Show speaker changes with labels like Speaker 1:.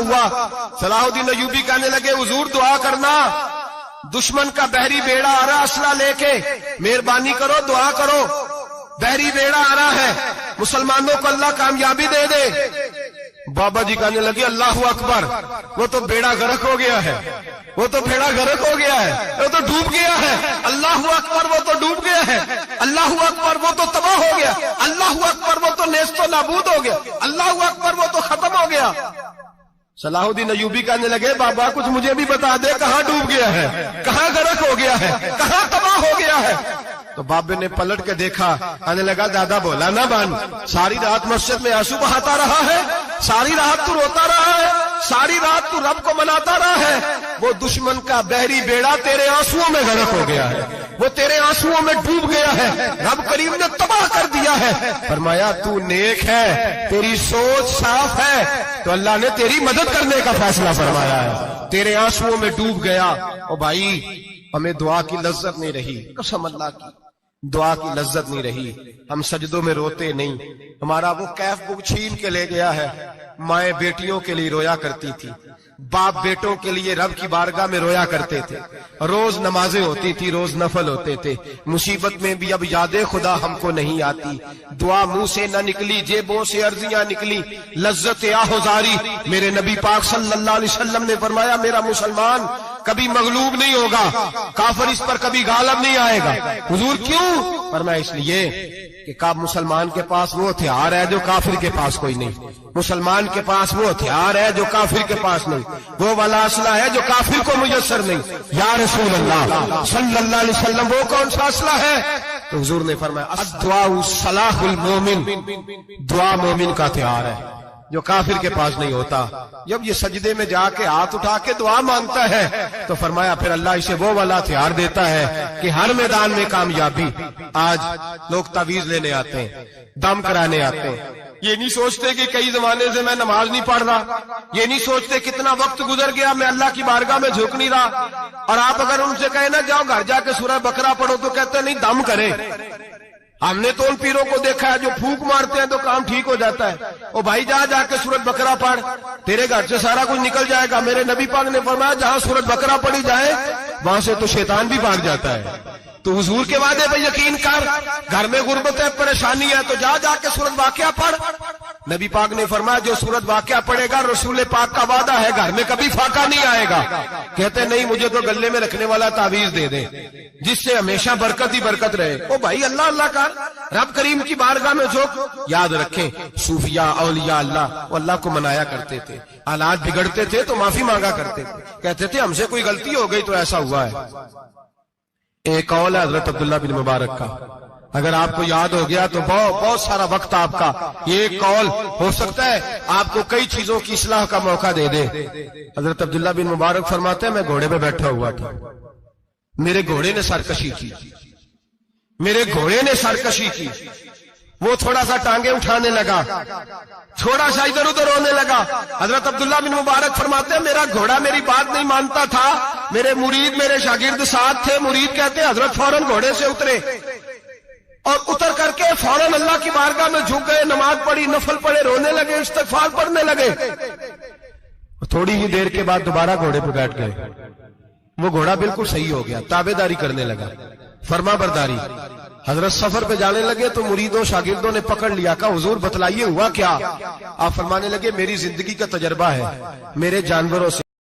Speaker 1: ہوا صلاح الدین ایوبی کہنے لگے حضور دعا کرنا، دشمن کا بحری بیڑا آ رہا اسلحہ لے کے، مہربانی کرو دعا کرو، بحری بیڑا آ رہا ہے، مسلمانوں کو اللہ کامیابی دے دے۔ بابا جی کہنے لگے اللہ اکبر، وہ تو بیڑا غرق ہو گیا ہے، وہ تو بیڑا غرق ہو گیا ہے، وہ تو ڈوب گیا ہے، اللہ اکبر وہ تو ڈوب گیا ہے، اللہ اکبر وہ تو تباہ ہو گیا، اللہ اکبر وہ تو نیست و نابود ہو گیا، اللہ اکبر وہ تو ختم ہو گیا۔ صلاح الدین ایوبی کہنے لگے بابا کچھ مجھے بھی بتا دے کہاں ڈوب گیا ہے، کہاں غرق ہو گیا ہے، کہاں تباہ ہو گیا ہے۔ تو بابے نے پلٹ کے دیکھا، کہنے لگا دادا بولا نہ بان، ساری رات مسجد میں آنسو بہاتا رہا ہے، ساری رات تو روتا رہا ہے، ساری رات تو رب کو مناتا رہا ہے، وہ دشمن کا بحری بیڑا تیرے آنسوؤں میں غرق ہو گیا ہے، وہ تیرے آنسوؤں میں ڈوب گیا ہے، رب کریم نے تباہ کر دیا ہے۔ فرمایا تو نیک ہے، تیری سوچ صاف ہے، تو اللہ نے تیری مدد کرنے کا فیصلہ فرمایا ہے، تیرے آنسوؤں میں ڈوب گیا۔ او بھائی ہمیں دعا کی لذت نہیں رہی، قسم اللہ کی دعا کی لذت نہیں رہی، ہم سجدوں میں روتے نہیں، ہمارا وہ کیف بک چھین کے لے گیا ہے۔ مائیں بیٹیوں کے لیے رویا کرتی تھی، باپ بیٹوں کے لیے رب کی بارگاہ میں رویا کرتے تھے، روز نمازیں ہوتی تھی، روز نفل ہوتے تھے۔ مصیبت میں بھی اب یاد خدا ہم کو نہیں آتی، دعا منہ سے نہ نکلی، جیبوں سے عرضیاں نکلی، لذت آہوزاری۔ میرے نبی پاک صلی اللہ علیہ وسلم نے فرمایا میرا مسلمان کبھی مغلوب نہیں ہوگا، کافر اس پر کبھی غالب نہیں آئے گا۔ حضور کیوں؟ فرمایا اس لیے کہ مسلمان کے پاس وہ ہتھیار ہے جو کافر کے پاس کوئی نہیں، مسلمان کے پاس وہ ہتھیار ہے جو کافر کے پاس نہیں، وہ والا اسلحہ ہے جو کافر کو میسر نہیں۔ یا رسول اللہ صلی اللہ علیہ وسلم وہ کون سا اسلحہ ہے؟ تو حضور نے فرمایا الدعاء صلاح المومن، دعا مومن کا ہتھیار ہے جو کافر کے پاس نہیں ہوتا۔ جب یہ سجدے میں جا کے ہاتھ اٹھا کے دعا مانگتا ہے تو فرمایا پھر اللہ اسے وہ والا ہتھیار دیتا ہے کہ ہر میدان میں کامیابی۔ آج لوگ تعویذ لینے آتے ہیں، دم کرانے آتے ہیں، یہ نہیں سوچتے کہ کئی زمانے سے میں نماز نہیں پڑھ رہا، یہ نہیں سوچتے کتنا وقت گزر گیا میں اللہ کی بارگاہ میں جھک نہیں رہا۔ اور آپ اگر ان سے کہیں نا جاؤ گھر جا کے سورہ بقرہ پڑھو تو کہتے ہیں نہیں دم کرے۔ ہم نے تو ان پیروں کو دیکھا ہے جو پھونک مارتے ہیں تو کام ٹھیک ہو جاتا ہے۔ او بھائی جا کے سورۃ بقرہ پڑھ، تیرے گھر سے سارا کچھ نکل جائے گا۔ میرے نبی پاک نے فرمایا جہاں سورۃ بقرہ پڑھی جائے وہاں سے تو شیطان بھی بھاگ جاتا ہے۔ تو حضور کے وعدے پہ یقین کر، گھر میں غربت ہے، پریشانی ہے تو جا کے سورۃ واقعہ پڑھ۔ نبی پاک نے فرمایا جو سورۃ واقعہ پڑھے گا رسول پاک کا وعدہ ہے گھر میں کبھی فاقہ نہیں آئے گا۔ کہتے نہیں مجھے تو گلے میں رکھنے والا تعویذ دے دیں جس سے ہمیشہ برکت ہی برکت رہے۔ او بھائی اللہ اللہ کا رب کریم کی بارگاہ میں جھک۔ یاد رکھیں صوفیاء اولیاء اللہ وہ اللہ کو منایا کرتے تھے، حالات بگڑتے تھے تو معافی مانگا کرتے تھے، کہتے تھے ہم سے کوئی غلطی ہو گئی تو ایسا ہوا ہے۔ ایک قول ہے حضرت عبداللہ بن مبارک کا، اگر آپ کو یاد ہو گیا تو بہت سارا وقت آپ کا یہ ایک قول ہو سکتا ہے آپ کو کئی چیزوں کی اصلاح کا موقع دے دے۔ حضرت عبداللہ بن مبارک فرماتے ہیں میں گھوڑے پہ بیٹھا ہوا تھا، میرے گھوڑے نے سرکشی کی، میرے گھوڑے نے سرکشی کی، وہ تھوڑا سا ٹانگیں اٹھانے لگا، تھوڑا سا ادھر ادھر ہونے لگا۔ حضرت عبداللہ بن مبارک فرماتے ہیں میرا گھوڑا میری بات نہیں مانتا تھا، میرے مرید میرے شاگرد ساتھ تھے، مرید کہتے ہیں حضرت فوراً گھوڑے سے اترے اور اتر کر کے فوراً اللہ کی بارگاہ میں جھک گئے، نماز پڑھی، نفل پڑھے، رونے لگے، استغفار پڑھنے لگے۔ تھوڑی ہی دیر کے بعد دوبارہ گھوڑے پہ بیٹھ گئے، وہ گھوڑا بالکل صحیح ہو گیا، تابعداری کرنے لگا، فرما برداری۔ حضرت سفر پہ جانے لگے تو مریدوں شاگردوں نے پکڑ لیا، کہا حضور بتلائیے ہوا کیا؟ آپ فرمانے لگے میری زندگی کا تجربہ ہے، میرے جانوروں سے